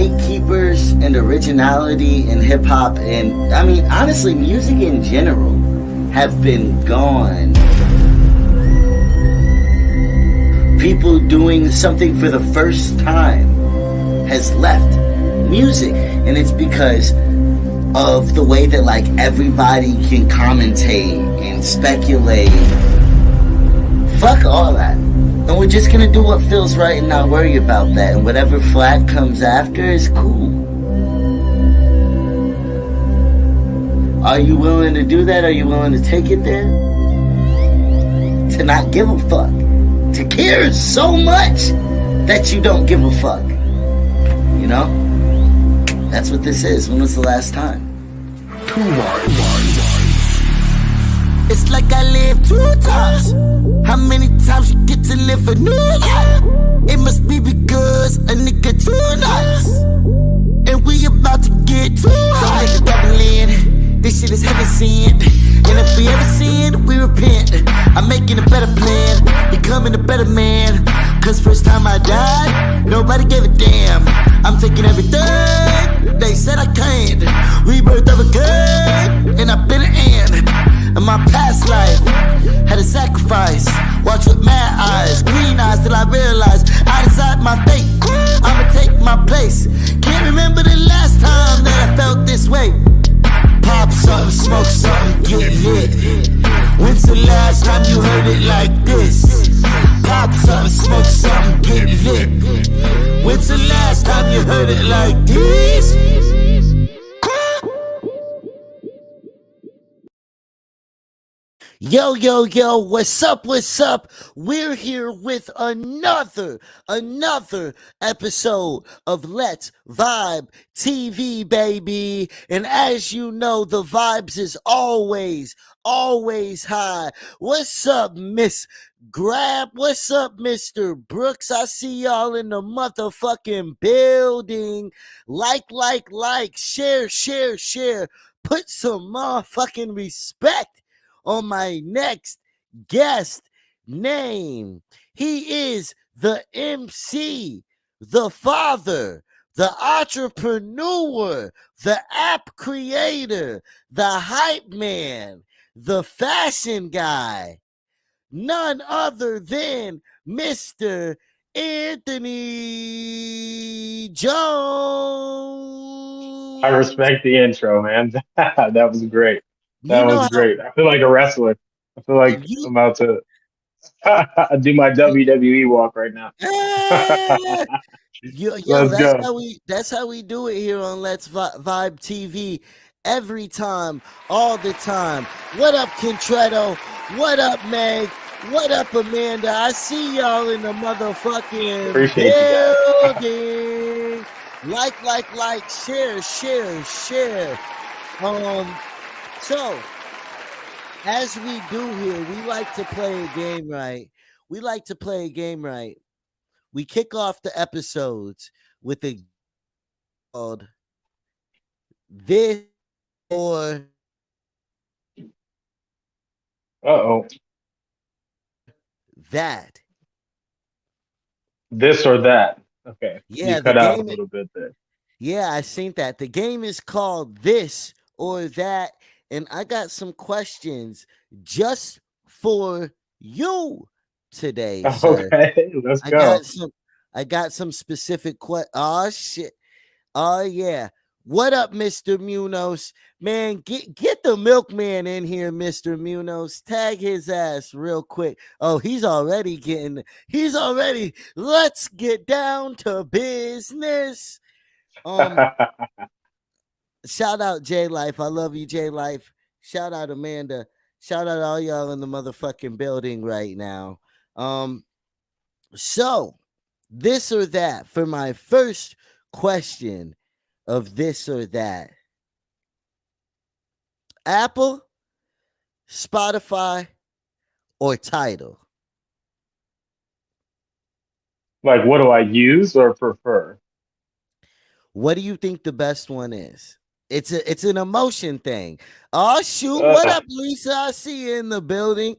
gatekeepers and originality in hip hop, and I mean, honestly, music in general, have been gone. People doing something for the first time has left music, and it's because of the way that like everybody can commentate and speculate. Fuck all that. And we're just gonna do what feels right and not worry about that. And whatever flag comes after is cool. Are you willing to do that? Are you willing to take it there? To not give a fuck. To care so much that you don't give a fuck. You know? That's what this is. When was the last time? Too much. It's like I lived 2 times. How many times you get to live a new life? It must be because a nigga too nice. And we about to get too high. Don't let the devil in. This shit is heaven sent. And if we ever sin, we repent. I'm making a better plan, becoming a better man. Cause first time I died, nobody gave a damn. I'm taking everything they said I can't. Rebirth of a good, and I've been an ant. In my past life, had a sacrifice. Watch with mad eyes, green eyes till I realized I decide my fate. I'ma take my place. Can't remember the last time that I felt this way. Pop something, smoke something, get lit. When's the last time you heard it like this? Pop something, smoke something, get lit. When's the last time you heard it like this? Yo, yo, yo, what's up, what's up? We're here with another episode of Let's Vibe TV, baby. And as you know, the vibes is always high. What's up, Miss Grab? What's up, Mr. Brooks? I see y'all in the motherfucking building. Like, share. Put some motherfucking respect on my next guest name. He is the MC, the father, the entrepreneur, the app creator, the hype man, the fashion guy. None other than Mr. Anthony Jones. I respect the intro, man. That was great. That You know was how great. I feel like a wrestler. I feel like you I'm about to do my WWE walk right now. Yo, Let's go. that's how we do it here on Let's Vibe TV. Every time, all the time. What up, Contretto? What up, Meg? What up, Amanda? I see y'all in the motherfucking Appreciate you guys. building. Like, share. So as we do here, we like to play a game, right? We kick off the episodes with a called this or Uh-oh. that. This or that. Okay. Yeah, You the cut out a game. little bit there. Yeah, I seen that. The game is called This or That, and I got some questions just for you today, sir. Okay, let's I go. got some specific Oh shit. Oh yeah. What up, Mr. Munoz? Man, get the milkman in here, Mr. Munoz. Tag his ass real quick. Oh, he's already. Let's get down to business. Shout out J Life. I love you, J Life. Shout out Amanda. Shout out all y'all in the motherfucking building right now. So this or that for my first question of this or that. Apple, Spotify, or Tidal? Like, what do I use or prefer? What do you think the best one is? It's an emotion thing. Oh shoot! What up, Lisa? I see you in the building.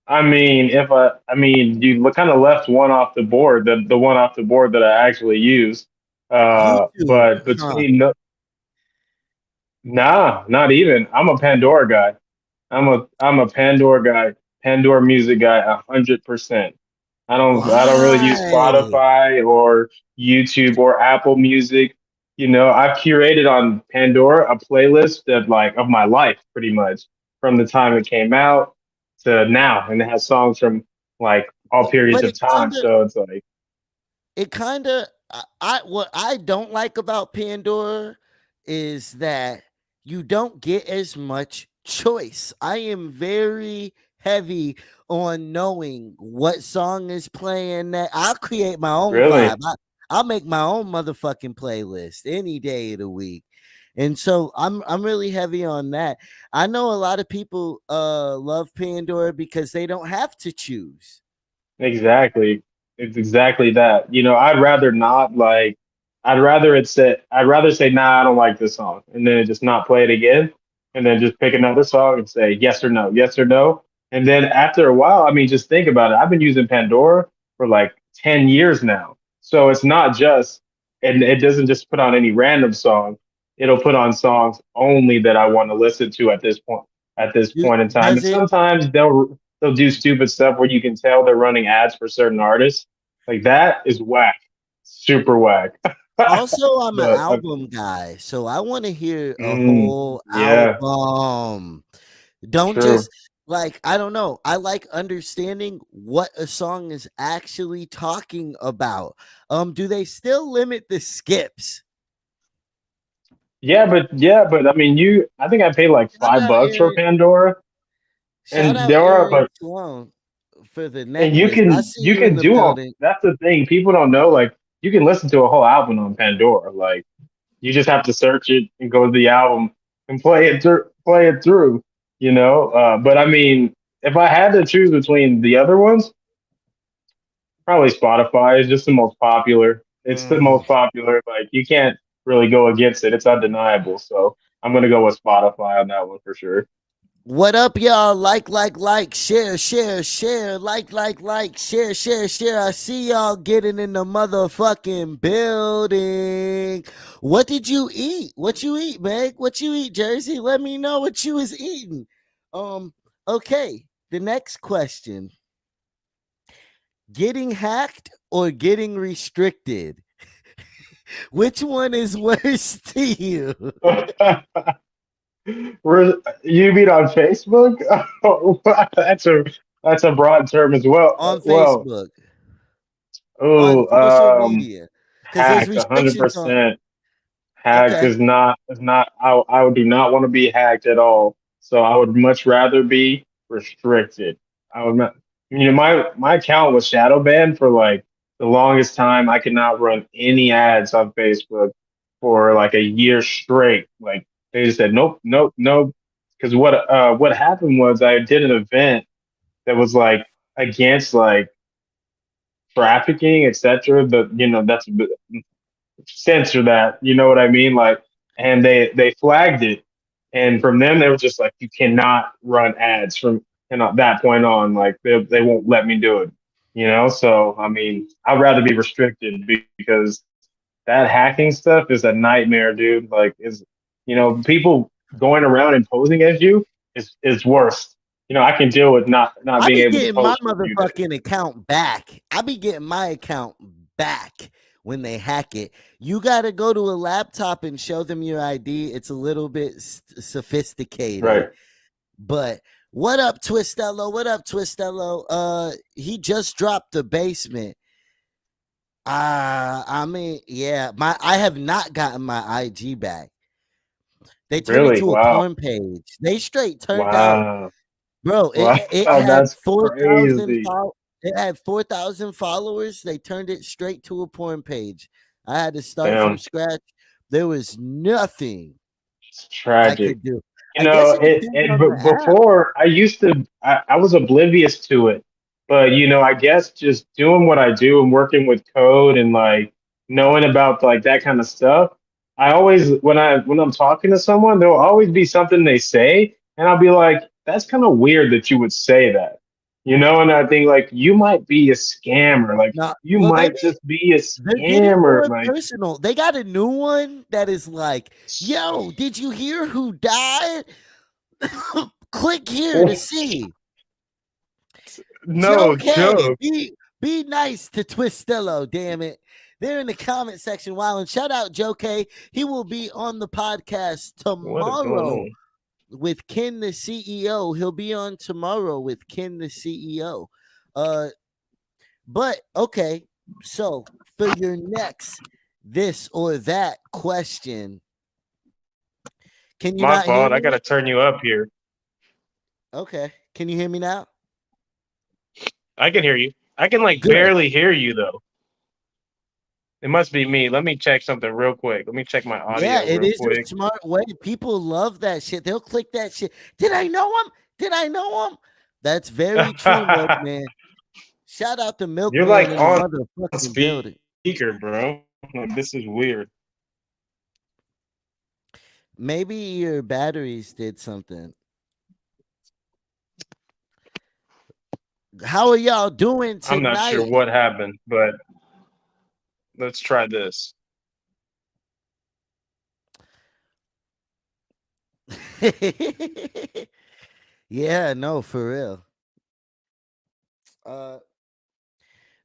I mean, you kind of left one off the board, the one off the board that I actually use. YouTube, But huh? nah, not even. I'm a Pandora guy. I'm a Pandora guy, Pandora music guy, 100%. I don't really use Why? Spotify or YouTube or Apple Music. I've curated on Pandora a playlist that like of my life pretty much from the time it came out to now, and it has songs from like all periods But of time. So it's like it kind of I what I don't like about Pandora is that you don't get as much choice. I am very heavy on knowing what song is playing. That I'll create my own vibe. really I'll make my own motherfucking playlist any day of the week. And so I'm really heavy on that. I know a lot of people love Pandora because they don't have to choose. exactly. It's exactly that. I'd rather not like I'd rather say nah, I don't like this song and then just not play it again and then just pick another song and say yes or no. And then after a while, I mean just think about it. I've been using Pandora for like 10 years now. So it's not just and it doesn't just put on any random song. It'll put on songs only that I want to listen to at this point in time. Does And it sometimes they'll do stupid stuff where you can tell they're running ads for certain artists. Like that is whack, super whack. Also, I'm an but album guy, so I want to hear a mm, whole yeah, album. Don't true. just like I don't know. I like understanding what a song is actually talking about. Do they still limit the skips? Yeah, but I mean, I think I paid like Shout five out bucks for Eric. Pandora, Shout and out there are, Eric but Sloan for the and you necklace. I can see you you in can the do all. building That's the thing people don't know. Like you can listen to a whole album on Pandora. Like you just have to search it and go to the album and play it through. But I mean, if I had to choose between the other ones, probably Spotify is just the most popular. It's the Mm. most popular. Like you can't really go against it. It's undeniable. So I'm gonna go with Spotify on that one for sure. What up, y'all? Share, share, share. I see y'all getting in the motherfucking building. What did you eat? What you eat, Meg? What you eat, Jersey? Let me know what you was eating. Um, okay. The next question: getting hacked or getting restricted? Which one is worse to you? You mean on Facebook? that's a that's a broad term as well. On Well, Facebook, on oh, social media, because there's hacked hundred restrictions on. percent. Hacked Okay. is not. I do not want to be hacked at all. So I would much rather be restricted. I would not. My account was shadow banned for like the longest time. I could not run any ads on Facebook for like a year straight. Like they just said nope, nope, nope. Because what happened was I did an event that was like against like trafficking, etc. But that's censor that. You know what I mean? Like, and they flagged it, and from them they were just like, you cannot run ads from that point on. Like they won't let me do it. So I mean, I'd rather be restricted because that hacking stuff is a nightmare, dude. Like, people going around and posing as you is worse. I can deal with not I being be able to getting my post for a few days. motherfucking account back. I be getting my account back when they hack it. You got to go to a laptop and show them your ID. It's a little bit sophisticated. Right. But what up, Twistello? What up, Twistello? He just dropped the basement. I mean, yeah, I have not gotten my IG back. They turned it Really? to a Wow. porn page. They straight turned out. Wow. Bro, Wow. it had That's 4,000 crazy. it had 4,000 followers. They turned it straight to a porn page. I had to start from Damn. scratch. There was nothing It's I tragic. could do. I guess it It, depends and on the app. before I was oblivious to it, but I guess just doing what I do and working with code and like knowing about like that kind of stuff, I always when I'm talking to someone, there'll always be something they say, and I'll be like, that's kind of weird that you would say that. you know, and I think like you might be a scammer, like Now, you well, might just be a they're getting scammer, more like personal. They got a new one that is like, "Yo, did you hear who died? Click here to see." Joe no K, joke. be nice to Twistillo, damn it. They're in the comment section. Wow, and shout out Joe K. He will be on the podcast What is going tomorrow on? with Ken the CEO. He'll be on tomorrow with Ken the CEO. But okay, so for your next this or that question, can you My not hear fault. I me? gotta turn you up here. Okay, can you hear me now? I can hear you. I can like Good. barely hear you though. It must be me. Let me check something real quick. Let me check my Yeah, audio it real is a quick. smart way. People love that shit. They'll click that shit. Did I know him? Did I know him? That's very true, Milkman. Shout out to You're Milkman like in the on motherfucking building. speaker, bro. Like this is weird. Maybe your batteries did something. How are y'all doing I'm not sure tonight? what happened, but let's try this. Yeah, no, for real. Uh,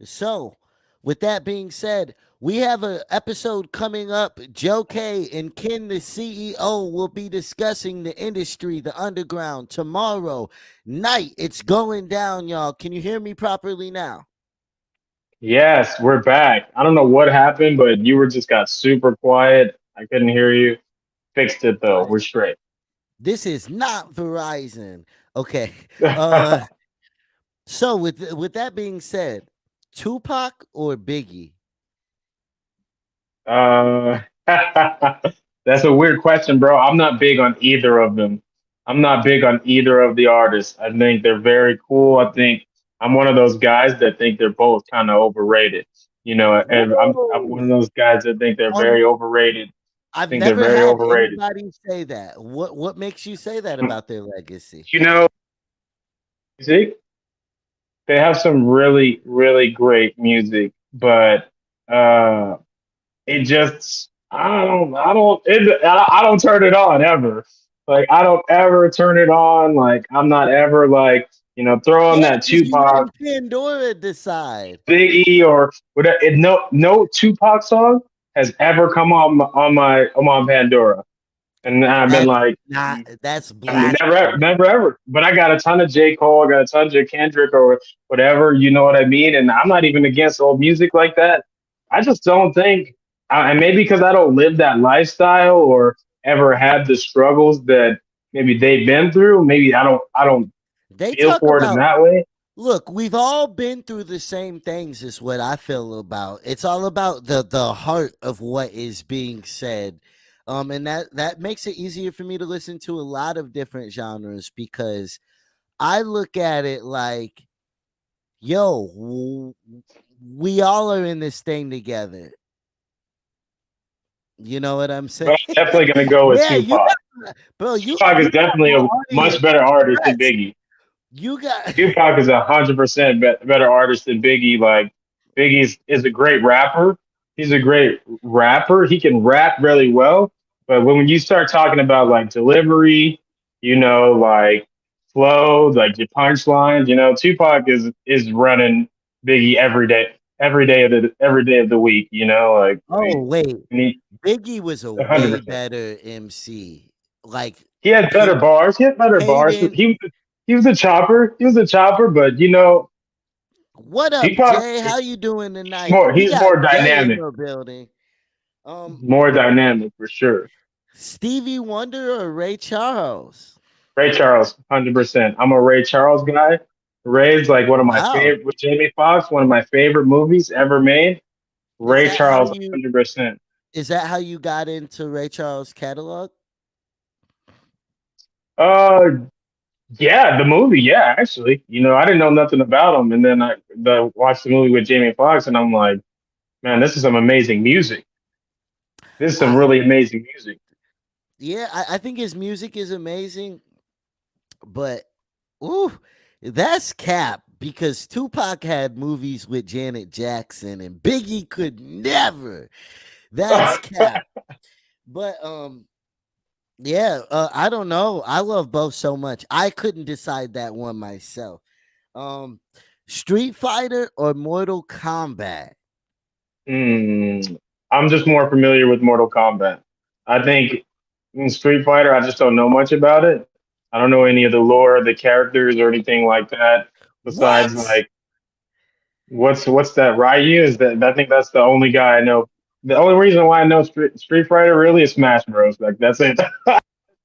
so with that being said, we have an episode coming up. Joe K and Ken, the CEO, will be discussing the industry, the underground, tomorrow night. It's going down, y'all. Can you hear me properly now? Yes, we're back. I don't know what happened, but you were just got super quiet. I couldn't hear you. Fixed it though. We're straight. This is not Verizon. Okay. Uh, so with that being said, Tupac or Biggie? Uh, that's a weird question, bro. I'm not big on either of them. I'm not big on either of the artists. I think they're very cool. I think I'm one of those guys that think they're both kind of overrated. You know, and I'm Whoa. one of those guys that think they're On very overrated. I've Think they're never very had overrated. anybody say that. What makes you say that Mm, about their legacy? You know, music. They have some really, really great music, but uh it just I don't turn it on ever. Like I don't ever turn it on. Like I'm not ever like throw on Yeah, that because you Tupac, let Pandora decide. Biggie or whatever. No Tupac song has ever come on my Pandora, and I've been That's like. not that's I mean, never, blasphemy. never, ever. But I got a ton of J. Cole, I got a ton of Kendrick or whatever, you know what I mean? And I'm not even against old music like that. I just don't think, and maybe because I don't live that lifestyle or ever had the struggles that maybe they've been through. Maybe I don't They feel talk for it in about that way. look, we've all been through the same things, is what I feel about. It's all about the heart of what is being said. And that makes it easier for me to listen to a lot of different genres because I look at it like, yo, we all are in this thing together. You know what I'm saying? But I'm definitely gonna go with Yeah, Tupac. bro, Tupac is you got definitely more a much audience better than artist than threats. Biggie. You got Tupac is 100% better artist than Biggie. Like Biggie is a great rapper. He's a great rapper. He can rap really well. But when you start talking about like delivery, like flow, like your punchlines, Tupac is running Biggie every day of the week. Like oh wait. and he Biggie was a way 100%. better MC. Like He had better P- bars. He had better bars. Hayden. He was a chopper. He was a chopper. But What up, Tupac. Jay? How you doing He's tonight? more We he's got more Jay in dynamic, the building. Um, more dynamic for sure. Stevie Wonder or Ray Charles? Ray Charles, 100%. I'm a Ray Charles guy. Ray's like one of my Wow. favorite with Jamie Foxx, one of my favorite movies ever made. Is Ray that how Charles, you 100%. is that how you got into Ray Charles catalog? Uh, yeah, the movie, yeah, actually, I didn't know nothing about him, and then I watched the movie with Jamie Foxx, and I'm like, man, this is some amazing music. This is some I really amazing music. Yeah, I think his music is amazing, but ooh, that's cap. because Tupac had movies with Janet Jackson and Biggie could never. That's cap. But yeah, I don't know. I love both so much. I couldn't decide that one myself. Um Street Fighter or Mortal Kombat? Mm, I'm just more familiar with Mortal Kombat. I think in Street Fighter, I just don't know much about it. I don't know any of the lore, the characters, or anything like that. Besides, What? like, what's that Ryu? Is that I think that's the only guy I know. The only reason why I know Street Fighter really is Smash Bros. Like that's it.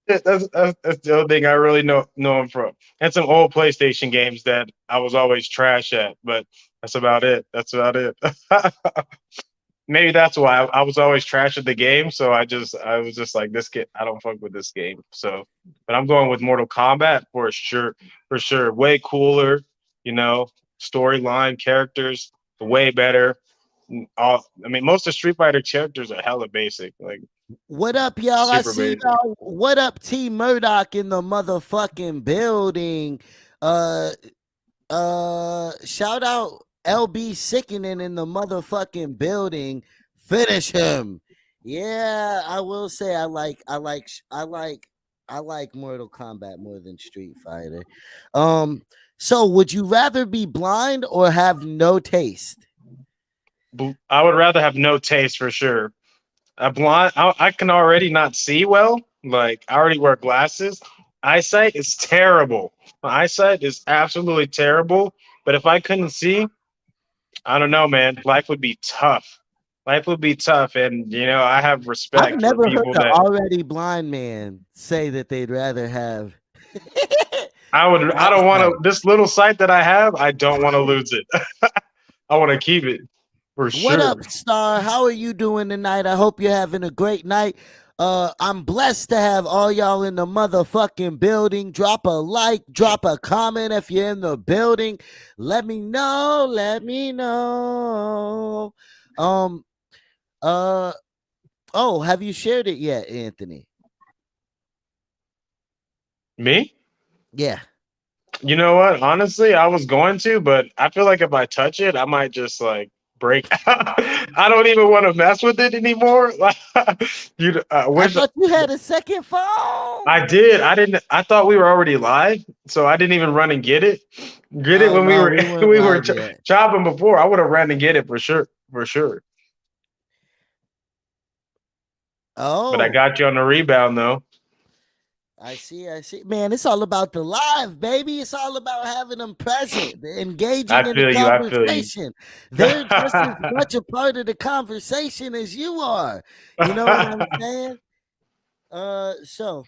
That's the only thing I really know him from. And some old PlayStation games that I was always trash at, but that's about it. That's about it. Maybe that's why I was always trash at the game. So I was just like this kid. I don't fuck with this game. So, but I'm going with Mortal Kombat for sure. For sure, way cooler. You know, storyline, characters, way better. I mean, most of Street Fighter characters are hella basic, like What up, y'all? I super see basic. y'all. What up, T Murdoch in the motherfucking building? Uh shout out LB Sickening in the motherfucking building. Finish him. Yeah, I will say I like Mortal Kombat more than Street Fighter. So would you rather be blind or have no taste? I would rather have no taste for sure. A blind, I can already not see well. Like I already wear glasses. Eyesight is terrible. My eyesight is absolutely terrible. But if I couldn't see, I don't know, man. Life would be tough. Life would be tough, and I have I've respect for never heard people an that already blind man say that they'd rather have I would. I don't want eyesight. to. This little sight that I have, I don't want to lose it. I want to keep it for What sure. up, Star? How are you doing tonight? I hope you're having a great night. I'm blessed to have all y'all in the motherfucking building. Drop a like, drop a comment if you're in the building. Let me know. Let me know. Um. Uh. Oh, have you shared it yet, Anthony? Me? Yeah. You know what? Honestly, I was going to, but I feel like if I touch it, I might just like break. I don't even want to mess with it anymore. I I wish thought you had a second phone. I did. I didn't. I thought we were already live, so I didn't even run and get it. Get it Oh when we no, were we weren't we were live yet. chopping before. I would have ran and get it for sure, for sure. But I Oh, got you on the rebound though. I see. I see. Man, it's all about the live, baby. It's all about having them present, engaging I in the feel you. I feel you. conversation. They're just as much a part of the conversation as you are. You know what I'm saying? So,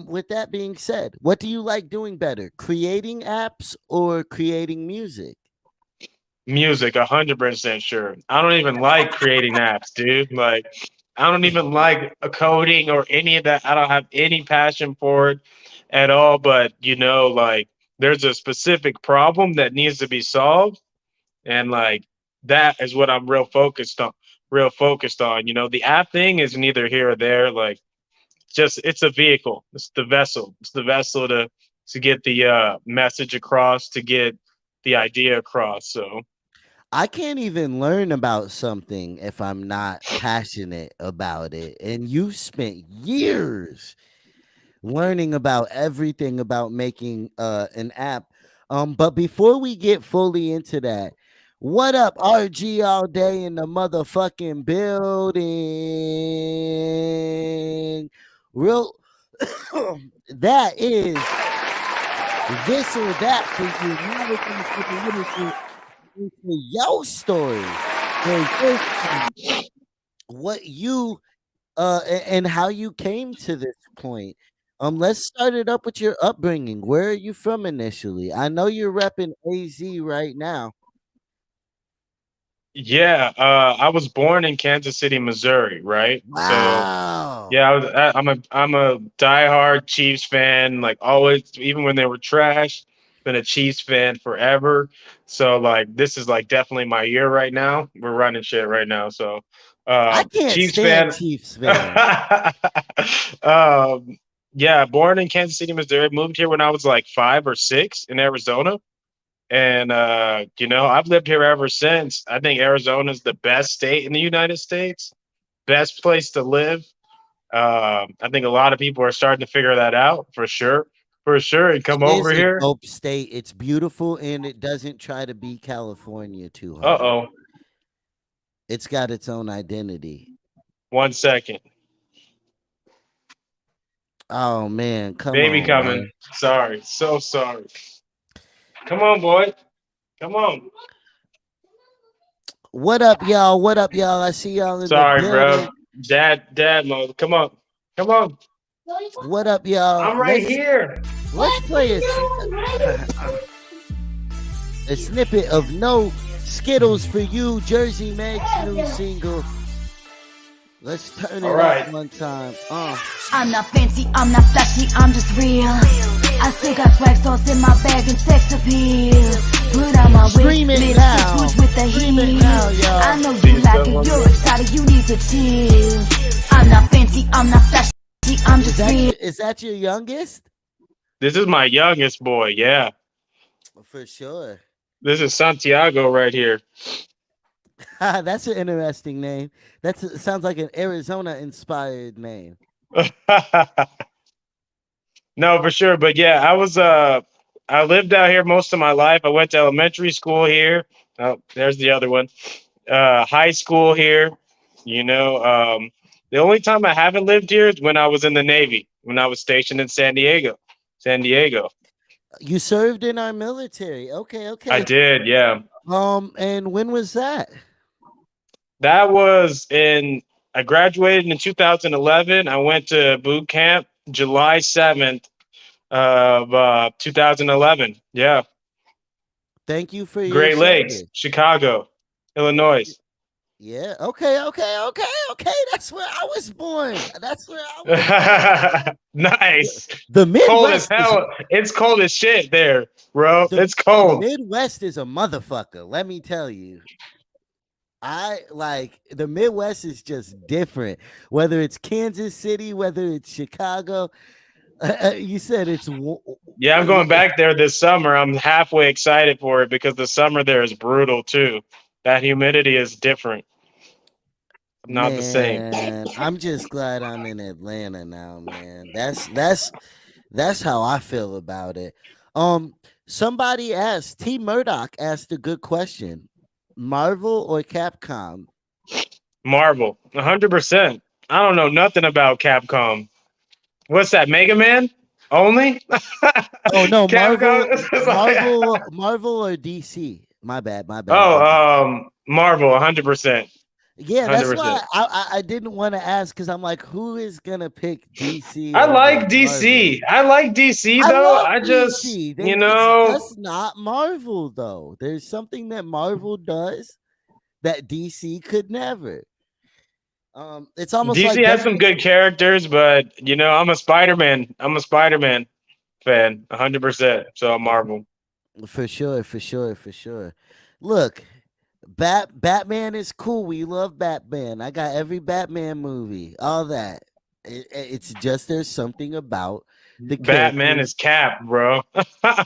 with that being said, what do you like doing better, creating apps or creating music? Music, 100% sure. I don't even like creating apps, dude. Like, I don't even like coding or any of that. I don't have any passion for it at all. But like, there's a specific problem that needs to be solved, and like that is what I'm real focused on. Real focused on. The app thing is neither here or there. Like, just it's a vehicle. It's the vessel. It's the vessel to get the message across, to get the idea across. So. I can't even learn about something if I'm not passionate about it. And you've spent years learning about everything about making an app. But before we get fully into that, what up, RG all day in the motherfucking building? Real that is this or that for you. Now we're gonna take a little into your story. And what you and how you came to this point. Let's start it up with your upbringing. Where are you from initially? I know you're repping AZ right now. Yeah, I was born in Kansas City, Missouri, right? So Wow. yeah, I'm a diehard Chiefs fan, like always, even when they were trash. Been a Chiefs fan forever. So like this is like definitely my year right now. We're running shit right now. So I can't Chiefs stand fan. Chiefs fans. um, yeah, born in Kansas City, Missouri. Moved here when I was like 5 or 6 in Arizona. And I've lived here ever since. I think Arizona's the best state in the United States, best place to live. I think a lot of people are starting to figure that out for sure, and It come over is a here. dope state. It's beautiful and it doesn't try to be California too Uh hard. oh, It's got its own identity. 1 second, Oh man, come baby on, coming. man. Sorry, so sorry. Come on, boy. Come on. What up, y'all? What up, y'all? I see y'all in the Sorry, bro. building. Dad mode. Come on, come on. What up, y'all? I'm right here. Let's play a snippet of No Skittles for You, Jersey Meg's new single. Let's turn All it right. up one time. I'm not fancy, I'm not flashy, I'm just real. I still got swag sauce in my bag and sex appeal. Put on my Stream wig, it lipstick, now. boots with the Stream it heel. now, y'all. I know you like it, you're excited, you need to chill. I'm not fancy, I'm not flashy, I'm just real. Is that your youngest? This is my youngest boy. Yeah. For sure. This is Santiago right here. That's an interesting name. It sounds like an Arizona inspired name. No, for sure. But yeah, I lived out here most of my life. I went to elementary school here. Oh, there's the other one. High school here. The only time I haven't lived here is when I was in the Navy, when I was stationed in San Diego. San Diego. You served in our military. Okay, I okay. did, yeah. And when was that? That was in I graduated in 2011. I went to boot camp July 7th of 2011. Yeah. Thank you for your Great Lakes, service. Chicago, Illinois. Yeah. Okay. That's where I was born. That's where I was. Nice. The Cold as Midwest is hell. It's cold as shit there, bro. the, It's the cold. Midwest is a motherfucker. Let me tell you. I like the Midwest is just different. Whether it's Kansas City, whether it's Chicago, you said it's. Yeah, I'm going back there this summer. I'm halfway excited for it because the summer there is brutal too. That humidity is different. Not the same. Man, I'm just glad I'm in Atlanta now, man. That's how I feel about it. Somebody asked, T Murdoch asked a good question. Marvel or Capcom? Marvel, 100%. I don't know nothing about Capcom. What's that? Mega Man only? Oh no, Capcom. Marvel or DC. My bad. Marvel, 100%. Yeah, that's why 100%. I didn't want to ask because I'm like, who is gonna pick DC I over like Marvel? DC. I like DC I though. love I just, DC. It's just not Marvel though. There's something that Marvel does that DC could never. It's almost like DC has some good characters, but I'm a Spider-Man. I'm a Spider-Man fan, 100%. So I'm Marvel. For sure. Look, Batman is cool. We love Batman. I got every Batman movie, all that. It's just there's something about the Batman characters. is Cap, bro. I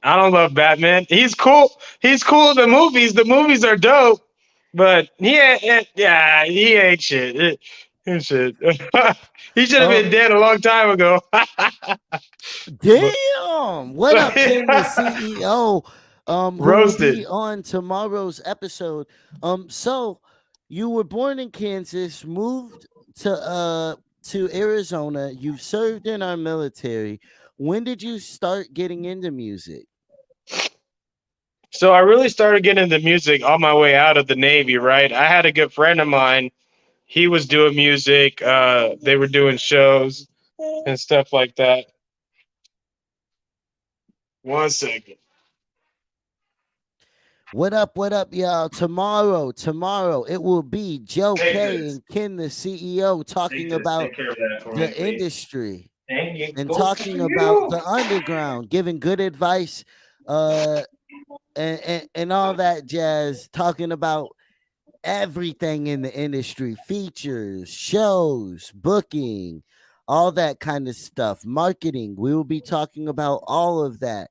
don't love Batman. He's cool. He's cool in the movies. The movies are dope, but he ain't shit. He shit. He should have Oh, been dead a long time ago. But damn! What up, King, the CEO? Who will roasted. be on tomorrow's episode. So you were born in Kansas, moved to Arizona. You've served in our military. When did you start getting into music? So I really started getting into music on my way out of the Navy, right? I had a good friend of mine. He was doing music. They were doing shows and stuff like that. 1 second. What up, y'all? Tomorrow, it will be Joe Take K this. and Ken, the CEO, talking about Take care of that for me, the please. industry Thank you. and Go talking for about you. the underground, giving good advice, and all that jazz, talking about everything in the industry, features, shows, booking, all that kind of stuff, marketing. We will be talking about all of that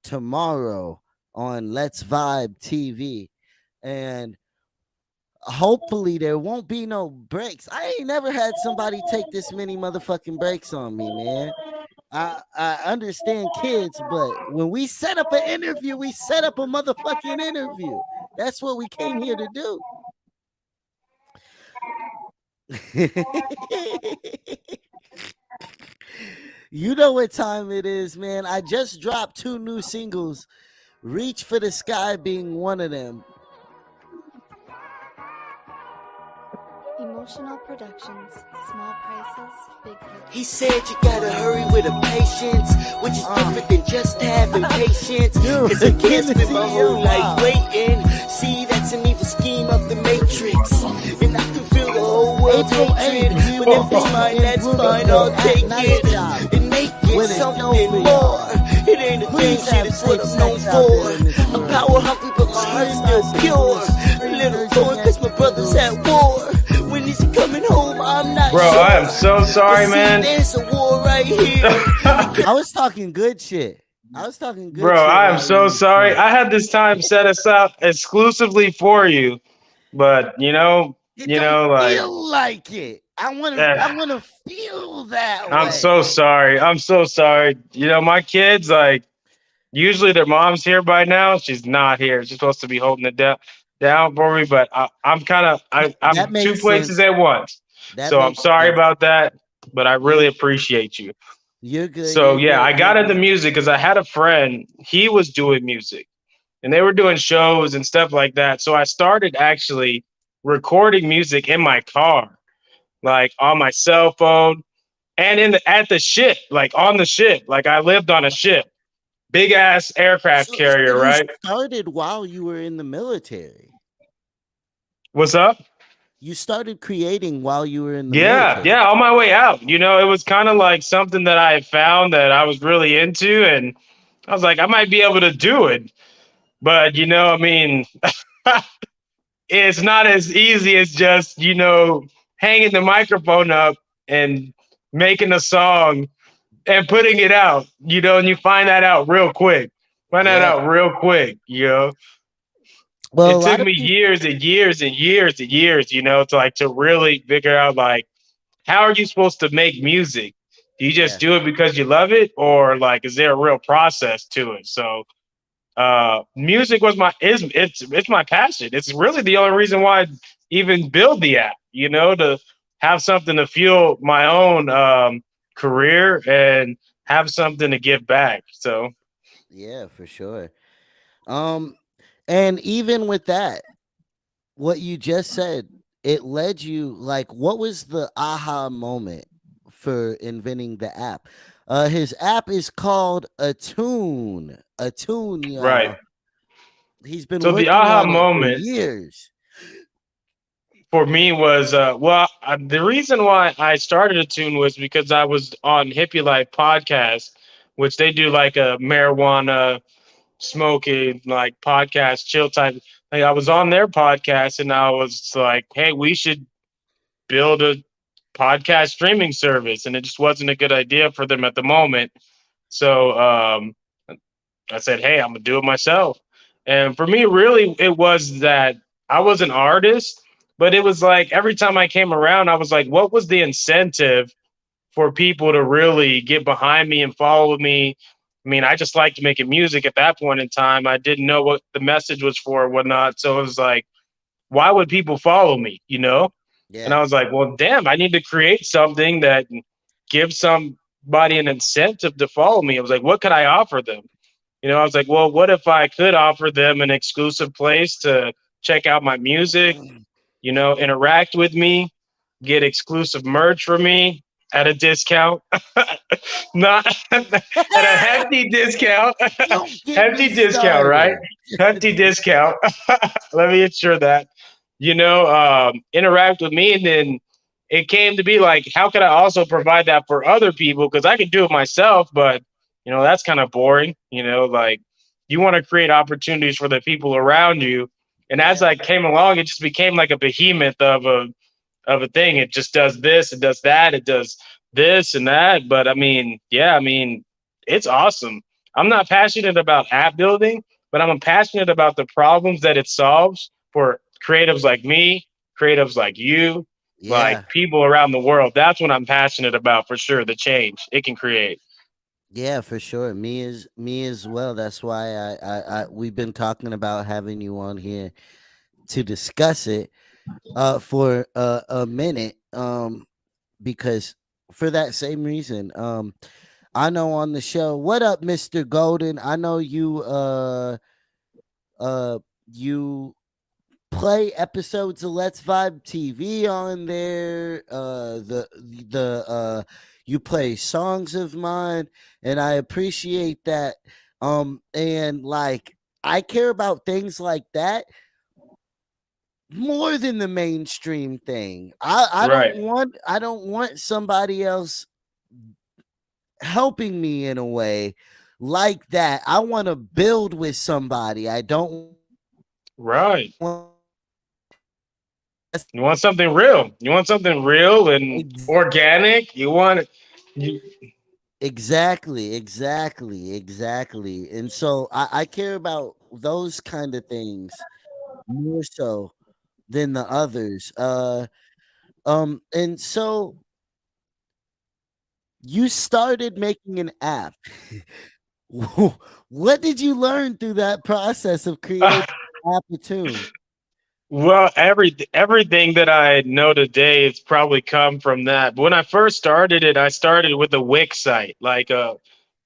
tomorrow. on Let's Vibe TV. And hopefully there won't be no breaks. I ain't never had somebody take this many motherfucking breaks on me, man. I understand kids, but when we set up an interview, we set up a motherfucking interview. That's what we came here to do. You know what time it is, man. I just dropped 2 new singles, Reach for the Sky being one of them. Emotional Productions, small prices, big hits. He said you gotta hurry with a patience, which is different than just having patience. Cause I can't spend my whole life waiting. See, that's an evil scheme of the Matrix. And I can feel the whole world's hatred. But if it's mine, that's fine, I'll take it. And make it something more. It ain't a thing, shit, it's what I'm known for. I'm power hungry, but my heart's still pure. A little torn, cause my brother's at war. When he's coming home, I'm not Bro, sure. I am so sorry, man. There's a war right here. I was talking good shit. Bro, I am so sorry. I had this time set aside exclusively for you, but It don't like, feel like it. I want to feel that way. I'm so sorry. I'm so sorry. My kids, like, usually their mom's here by now. She's not here. She's supposed to be holding it down for me, but I'm That two makes places sense. at once. That So I'm makes sorry sense. about that, but I really appreciate you. You're good. So you're yeah, good, I got you're into good. music because I had a friend. He was doing music, and they were doing shows and stuff like that. So I started actually recording music in my car, like on my cell phone, and at the ship, like on the ship. Like I lived on a ship, big ass aircraft So carrier, you right? started while you were in the military. What's up? You started creating while you were in the Yeah, military. yeah, on my way out. It was kind of like something that I had found that I was really into, and I was like, I might be able to do it. But I mean, it's not as easy as just hanging the microphone up and making a song and putting it out. And you find that out real quick. Find that Yeah. out real quick. Well, a It took lot of me people. years and years and years and years, to really figure out, like, how are you supposed to make music? Do you just Yeah. do it because you love it, or like is there a real process to it? So music was it's my passion. It's really the only reason why I even build the app, to have something to fuel my own career and have something to give back. So Yeah, for sure. Um, and even with that, what you just said, it led you like what was the aha moment for inventing the app? His app is called Attune. Attune, right. y'all. He's been So the working aha on it for moment years. for me was the reason why I started Attune was because I was on Hippie Life podcast, which they do like a marijuana smoking like podcast chill type. Like I was on their podcast and I was like, hey, we should build a podcast streaming service, and it just wasn't a good idea for them at the moment. So I said, hey, I'm gonna do it myself. And for me, really, it was that I was an artist, but it was like every time I came around, I was like, what was the incentive for people to really get behind me and follow me? I mean, I just liked making music at that point in time. I didn't know what the message was for or whatnot. So it was like, why would people follow me? And Yeah. I was like, well, damn, I need to create something that gives somebody an incentive to follow me. I was like, what could I offer them? I was like, well, what if I could offer them an exclusive place to check out my music, interact with me, get exclusive merch from me at a discount, not at a hefty discount, Don't get hefty me discount, right? started. Hefty discount. Let me ensure that, interact with me. And then it came to be like, how can I also provide that for other people? Because I could do it myself, but, that's kind of boring, like you want to create opportunities for the people around you. And as Yeah. I came along, it just became like a behemoth of a thing. It just does this, it does that, it does this and that. But I mean, yeah, I mean, it's awesome. I'm not passionate about app building. but I'm passionate about the problems that it solves for creatives like me, creatives like you, like Yeah. people around the world. That's what I'm passionate about for sure. The change it can create. Yeah, for sure. Me as well. That's why we've been talking about having you on here to discuss it for a minute because for that same reason. I know on the show. What up, Mr. Golden? I know uh you play episodes of Let's Vibe TV on there. The you play songs of mine, and I appreciate that. And like I care about things like that more than the mainstream thing. Right. I don't want somebody else helping me in a way like that. I want to build with somebody. I don't Right. want You want something real. You want something real and organic. You want you, exactly. And so I care about those kind of things more so than the others. And so you started making an app. What did you learn through that process of creating Attune? well, everything that I know today it's probably come from that. But when I first started it, I started with a Wix site, like a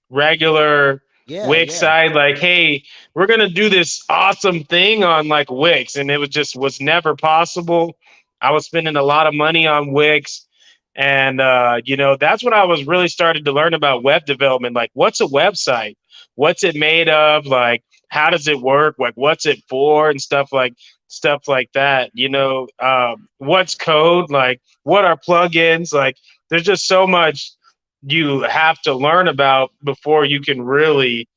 regular Yeah, Wix yeah. site, like, hey, we're gonna do this awesome thing on like Wix, and it was never possible. I was spending a lot of money on Wix, and that's when I was really started to learn about web development. Like, what's a website? What's it made of? Like, how does it work? Like, what's it for? And stuff like that. What's code? Like, what are plugins? Like, there's just so much you have to learn about before you can really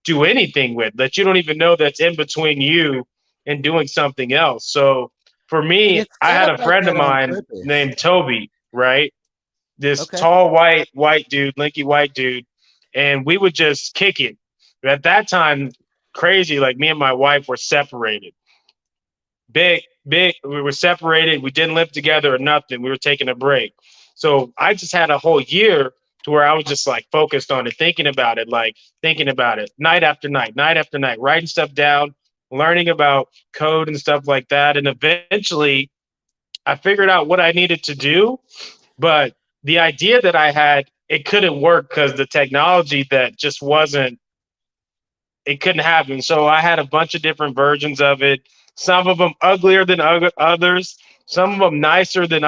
do anything with that you don't even know that's in between you and doing something else. So for And me, it's I set had up a like friend of that on mine purpose. named Toby, right? This Okay. tall white dude, lanky white dude, and we would just kick it. At that time, crazy, like me and my wife were separated big. We were separated. We didn't live together or nothing. We were taking a break. So I just had a whole year to where I was just like focused on it, thinking about it night after night, writing stuff down, learning about code and stuff like that. And eventually I figured out what I needed to do. But the idea that I had, it couldn't work because the technology that just wasn't it couldn't happen. So I had a bunch of different versions of it. Some of them uglier than others. Some of them nicer than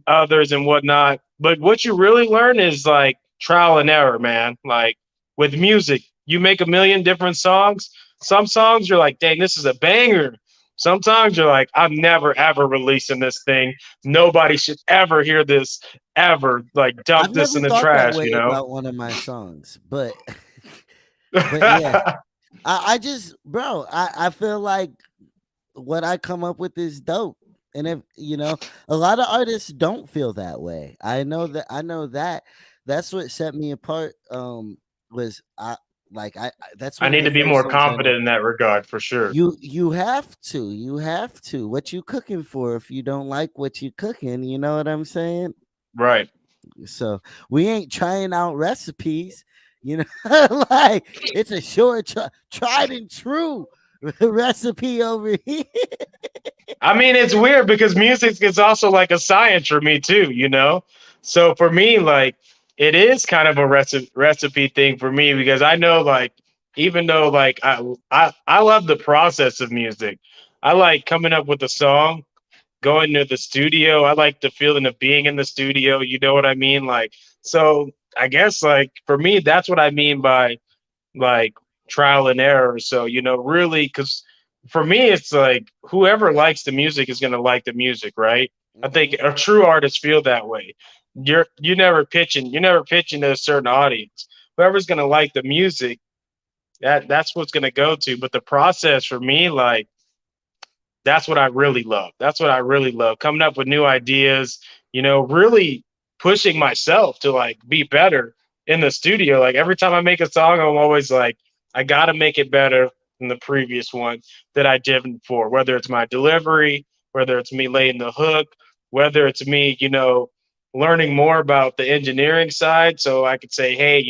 others and whatnot. But what you really learn is like trial and error, man. Like with music, you make a million different songs. Some songs you're like, dang, this is a banger. Sometimes you're like, I'm never ever releasing this thing. Nobody should ever hear this ever. Like I've dump this never in the thought that trash, way you know? about one of my songs, but but yeah, I just bro, I feel like what I come up with is dope. And if a lot of artists don't feel that way. I know that. That's what set me apart. Was that's I one of need the to be first more things I know. confident in that regard for sure. You have to. You have to. What you cooking for if you don't like what you cooking, you know what I'm saying? Right. So we ain't trying out recipes, like it's a short tried and true recipe over here. I mean, it's weird because music is also like a science for me too, you know? So for me, like, it is kind of a recipe thing for me because I know, like, even though, like, I love the process of music, I like coming up with a song, going to the studio. I like the feeling of being in the studio. You know what I mean? Like, so I guess, like, for me, that's what I mean by like trial and error. So, really, because for me, it's like whoever likes the music is going to like the music, right? I think Mhm. a true artist feel that way. You're never pitching to a certain audience. Whoever's going to like the music, that's what's going to go to. But the process for me, like, that's what I really love. That's what I really love. Coming up with new ideas, really pushing myself to like be better in the studio. Like every time I make a song, I'm always like, I gotta make it better. than the previous one that I did before. Whether it's my delivery, whether it's me laying the hook, whether it's me, learning more about the engineering side, so I could say, hey,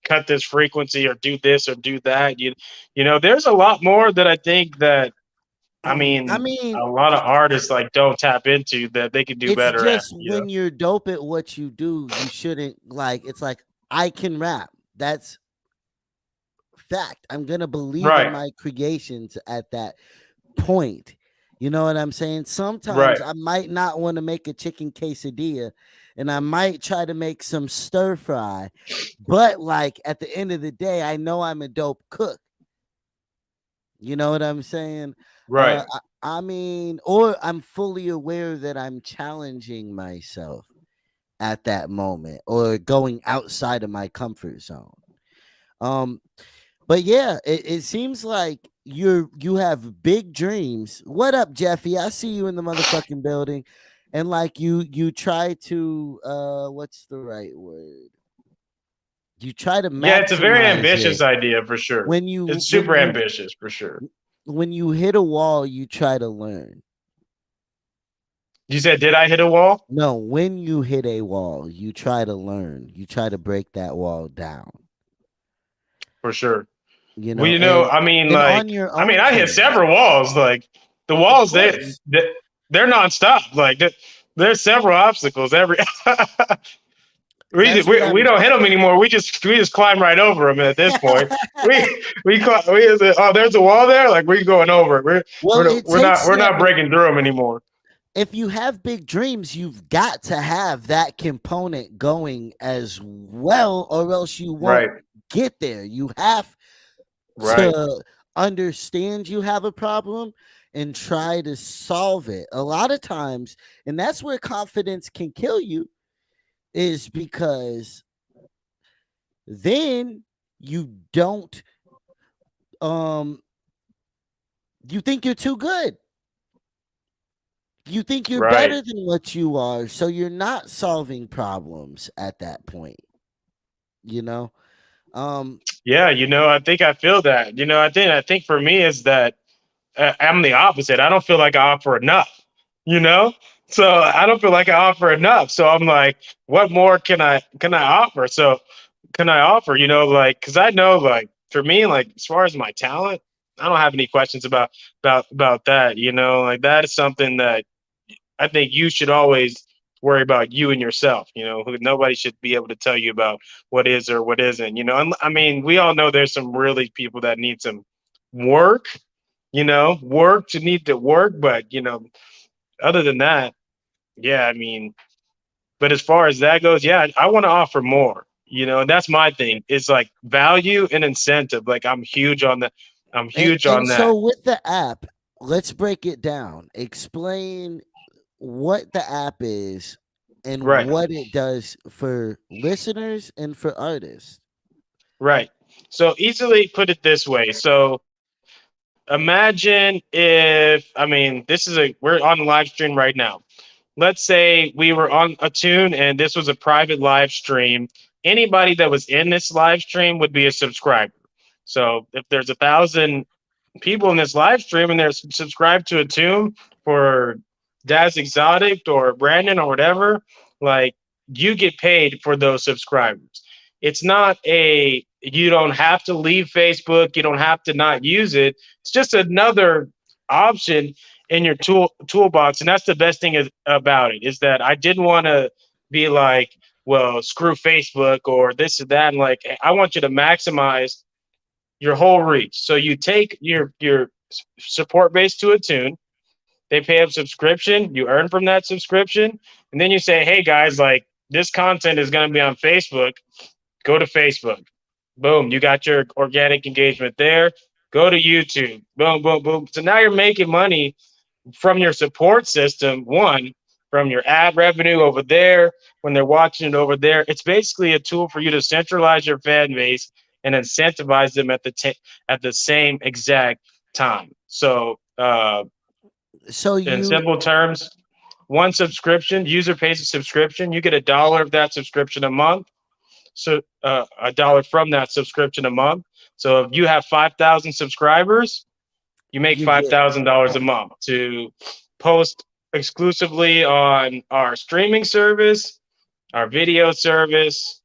cut this frequency or do this or do that. There's a lot more that I think that I I mean mean, a lot of artists like don't tap into that they could do it's better at. just when you're dope at what you do, you shouldn't like. It's like I can rap. That's fact. I'm gonna believe in Right, my creations at that point. You know what I'm saying? Sometimes right, I might not want to make a chicken quesadilla and I might try to make some stir fry, but like at the end of the day, I know I'm a dope cook. You know what I'm saying? right, I mean, or I'm fully aware that I'm challenging myself at that moment or going outside of my comfort zone. Um, but yeah, it seems like you have big dreams. What up, Jeffy? I see you in the motherfucking building. And like you try to what's the right word? You try to yeah. It's a very maximize ambitious it. idea for sure. When you It's when super you ambitious for sure. when you hit a wall, you try to learn. You said, did I hit a wall? No, when you hit a wall, you try to learn. You try to break that wall down. For sure. You Well, know, and on your own I hit terms, several walls. Like the of walls, course. they're nonstop. Like there's several obstacles every. we, That's what we we I'm. don't hit them anymore. We just climb right over them at this point. Oh, there's a wall there. Like we're going over it. We're Well, we're it we're not takes we're that. not breaking through them anymore. If you have big dreams, you've got to have that component going as well, or else you won't Right. get there. You have Right. to understand you have a problem and try to solve it. A lot of times, and that's where confidence can kill you, is because then you don't um you think you're too good. You think you're Right. better than what you are, so you're not solving problems at that point, you know? Um Yeah. I think I feel that. I think for me is that I'm the opposite. I don't feel like I offer enough, you know? So I don't feel like I offer enough. So I'm like, what more can I offer? So can I offer, like cuz I know like for me like as far as my talent, I don't have any questions about that, Like that is something that I think you should always worry about you and yourself, Nobody should be able to tell you about what is or what isn't, And I mean, we all know there's some really people that need some work, work to need to work. But, other than that, yeah, I mean, but as far as that goes, yeah, I want to offer more, and that's my thing. It's like value and incentive. Like I'm huge and on so that. with the app, let's break it down. Explain what the app is and Right, what it does for listeners and for artists. right. So easily put it this way. So imagine if, I mean, we're on live stream right now. Let's say we were on Attune and this was a private live stream. Anybody that was in this live stream would be a subscriber. So if there's 1,000 people in this live stream and they're subscribed to Attune for Daz Exotic or Brandon or whatever, like you get paid for those subscribers. It's not you don't have to leave Facebook, you don't have to not use it. It's just another option in your toolbox, and that's the best thing about it is that I didn't want to be like, well, screw Facebook or this or that. And like, I want you to maximize your whole reach. So you take your support base to Attune. They pay a subscription. You earn from that subscription, and then you say, hey guys, like this content is going to be on Facebook. Go to Facebook. Boom, you got your organic engagement there. Go to YouTube. Boom, boom, boom. So now you're making money from your support system, one, from your ad revenue over there, when they're watching it over there. It's basically a tool for you to centralize your fan base and incentivize them at the same exact time. So, So in you simple terms, one subscription, user pays a subscription, you get $1 of that subscription a month. So $1 from that subscription a month. So if you have 5,000 subscribers, you make You get $5,000 a month to post exclusively on our streaming service, our video service,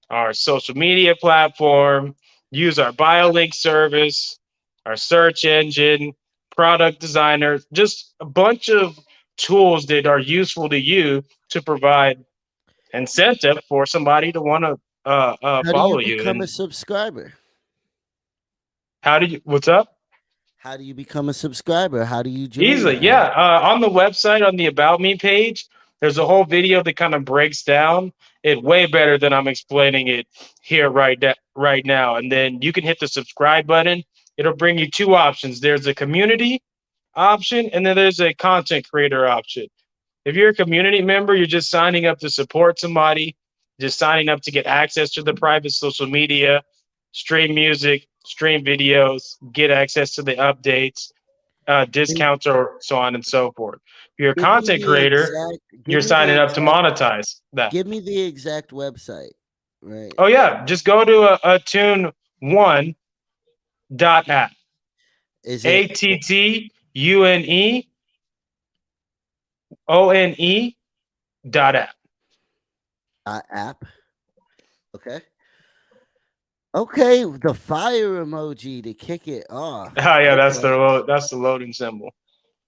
our social media platform, use our BioLink service, our search engine, product designer, just a bunch of tools that are useful to you to provide incentive for somebody to want to how do you follow you. become a And subscriber? how do you, what's up? How do you become a subscriber? How do you join Easily, the yeah. app? On the website, on the About Me page, there's a whole video that kind of breaks down it way better than I'm explaining it here right now. And then you can hit the subscribe button. It'll bring you two options. There's a community option, and then there's a content creator option. If you're a community member, you're just signing up to support somebody, just signing up to get access to the private social media, stream music, stream videos, get access to the updates, Can discounts, or so on and so forth. If you're a give me content the creator, exact you're signing up to monetize that. give me the exact website, right? Oh yeah, just go to attune1.app. Is it ATTUNEONE.app. app? Okay. Okay, the fire emoji to kick it off. Oh yeah, Okay. that's the loading symbol.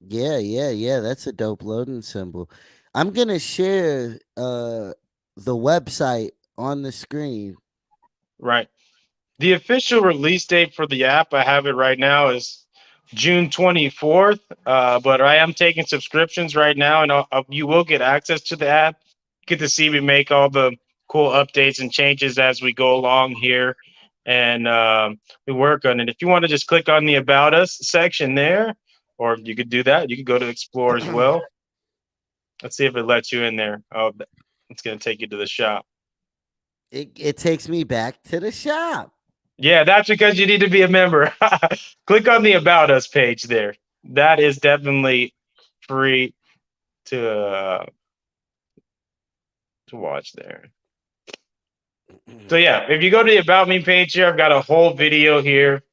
Yeah. That's a dope loading symbol. I'm gonna share the website on the screen. Right. The official release date for the app, I have it right now, is June 24th. But I am taking subscriptions right now, and you will get access to the app. Get to see me make all the cool updates and changes as we go along here, and we work on it. If you want to just click on the About Us section there, or you could do that. You could go to Explore as well. Let's see if it lets you in there. Oh, it's going to take you to the shop. It takes me back to the shop. Yeah, that's because you need to be a member. Click on the About Us page there. That is definitely free to watch there. So yeah, if you go to the About Me page here, I've got a whole video here.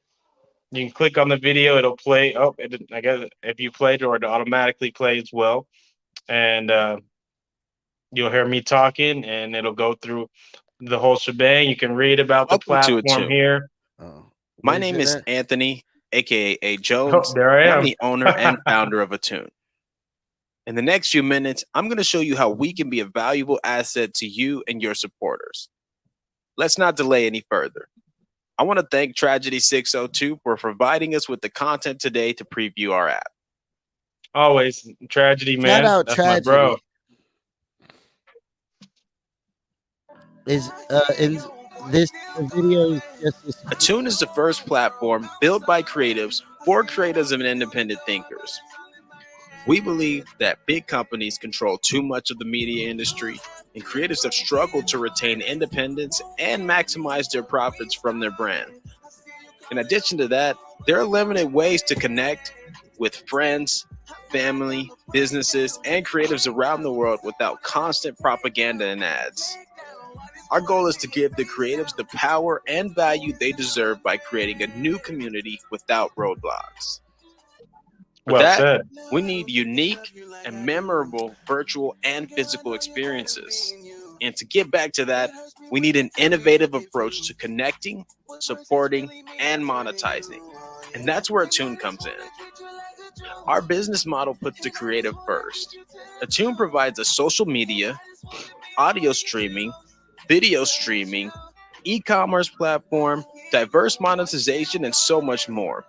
You can click on the video; it'll play. Oh, I guess if you played, or it automatically play as well, and you'll hear me talking, and it'll go through the whole shebang. You can read about the Welcome to platform Attune. Oh, here. My where's name it is at? Anthony, aka A. Oh, Jones, there I and I'm am. the owner and founder of Attune. In the next few minutes, I'm going to show you how we can be a valuable asset to you and your supporters. Let's not delay any further. I want to thank Tragedy 602 for providing us with the content today to preview our app. Always tragedy, Shout man. out That's my bro. Tragedy. Is in this video is just this Attune is the first platform built by creatives for creatives and independent thinkers. We believe that big companies control too much of the media industry, and creatives have struggled to retain independence and maximize their profits from their brand. In addition to that, there are limited ways to connect with friends, family, businesses, and creatives around the world without constant propaganda and ads. Our goal is to give the creatives the power and value they deserve by creating a new community without roadblocks. For Well that, said. we need unique and memorable virtual and physical experiences. And to get back to that, we need an innovative approach to connecting, supporting, and monetizing. And that's where Attune comes in. Our business model puts the creative first. Attune provides a social media, audio streaming, video streaming, e-commerce platform, diverse monetization, and so much more.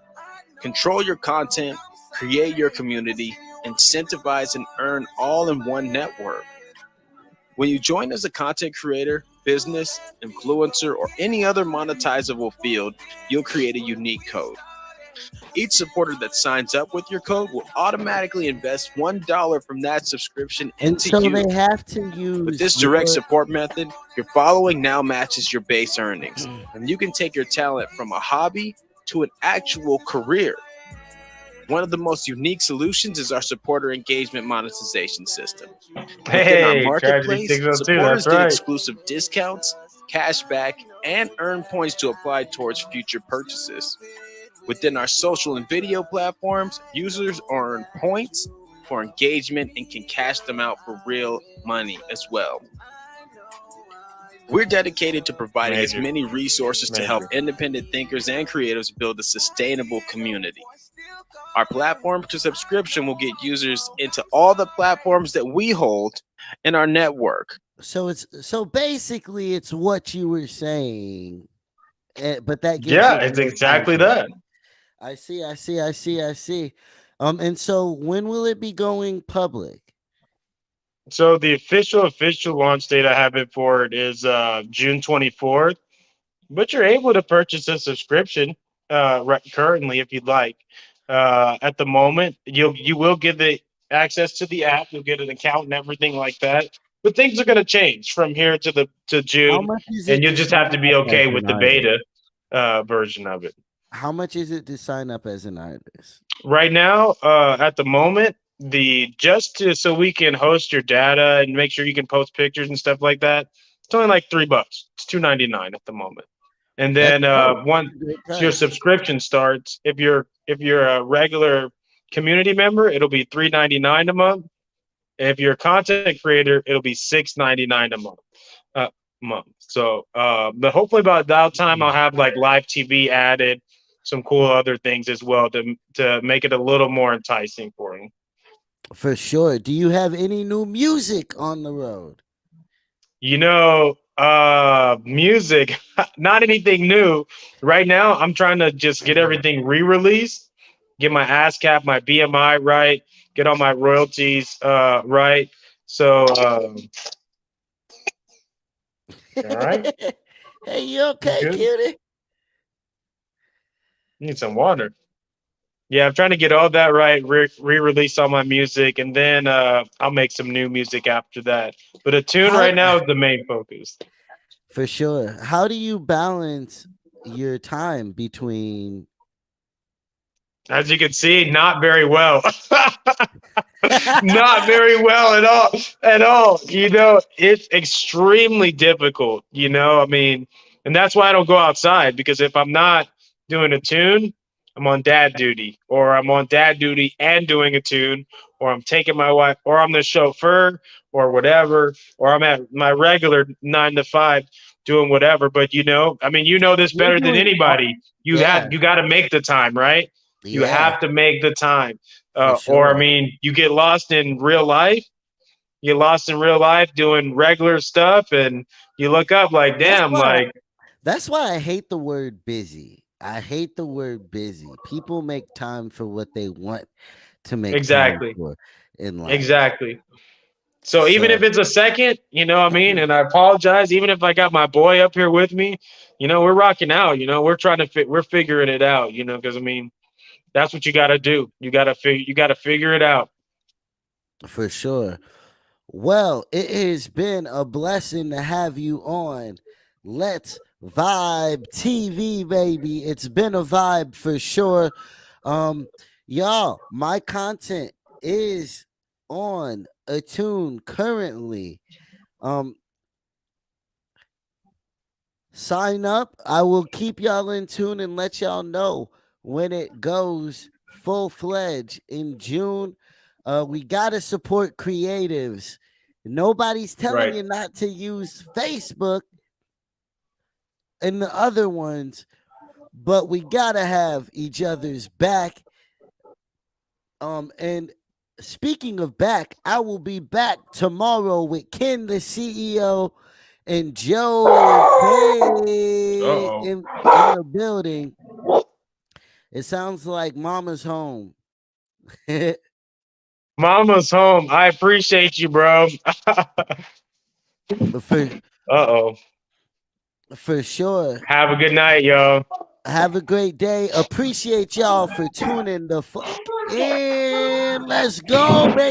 Control your content, create your community, incentivize and earn all in one network. When you join as a content creator, business, influencer, or any other monetizable field, you'll create a unique code. Each supporter that signs up with your code will automatically invest $1 from that subscription and into so you. they have to use With this direct support method, your following now matches your base earnings, and you can take your talent from a hobby to an actual career. One of the most unique solutions is our supporter engagement monetization system. Within our Hey, Tragedy marketplace, 602. supporters That's get right. exclusive discounts, cashback, and earn points to apply towards future purchases. Within our social and video platforms, users earn points for engagement and can cash them out for real money as well. We're dedicated to providing as many resources to help independent thinkers and creatives build a sustainable community. Our platform to subscription will get users into all the platforms that we hold in our network. So basically it's what you were saying, but that gives Yeah, it it's more exactly content. that. I see. And so when will it be going public? So the official launch date I have it for it is June 24th. But you're able to purchase a subscription currently if you'd like. At the moment, you will get the access to the app. You'll get an account and everything like that. But things are going to change from here to How June, much is and it you to just have to sign be up as okay with an the artist? beta version of it. How much is it to sign up as an artist? Right now, at the moment, the just to so we can host your data and make sure you can post pictures and stuff like that, it's only like $3. It's $2.99 at the moment. And That's then dope. once That's a great your price. subscription starts, if you're a regular community member, it'll be $3.99 a month. If you're a content creator, it'll be $6.99 a month. So, but hopefully by that time I'll have like live TV added, some cool other things as well to make it a little more enticing for you. For sure. Do you have any new music on the road? Music, not anything new. Right now, I'm trying to just get everything re-released, get my ASCAP, my BMI right, get all my royalties right. So, all right, Hey, you you okay, good? cutie? Need some water. Yeah, I'm trying to get all that right, re-release all my music, and then I'll make some new music after that. But Attune How right now is the main focus. For sure. How do you balance your time between As you can see, not very well. Not very well at all. At all. It's extremely difficult. I mean, and that's why I don't go outside, because if I'm not doing a tune, I'm on dad duty, or I'm on dad duty and doing a tune, or I'm taking my wife, or I'm the chauffeur, or whatever, or I'm at my regular 9 to 5 doing whatever. But I mean, this you're better than doing anybody. yeah, You got to make the time, right? You yeah, have to make the time. for Or I sure. mean, you get lost in real life. You lost in real life doing regular stuff, and you look up like, That's damn, why like that's why I hate the word busy. I hate the word busy. People make time for what they want to make time exactly, for in life. exactly. So even So if it's a second, what I mean, and I apologize, even if I got my boy up here with me, we're rocking out. We're trying to we're figuring it out. Because I mean, that's what you got to do. You got to figure it out. for sure. Well, it has been a blessing to have you on Let's Vibe TV, baby. It's been a vibe for sure. Um, y'all, my content is on Attune currently. Um, sign up. I will keep y'all in tune and let y'all know when it goes full fledged in June. We gotta support creatives. Nobody's telling Right. you not to use Facebook and the other ones, but we gotta have each other's back. And speaking of back, I will be back tomorrow with Ken, the CEO, and Joe Bay Uh-oh. in the building. It sounds like Mama's home. Mama's home. I appreciate you, bro. for Uh-oh. for sure. Have a good night, y'all. Have a great day. Appreciate y'all for tuning the fuck in. Let's go, baby.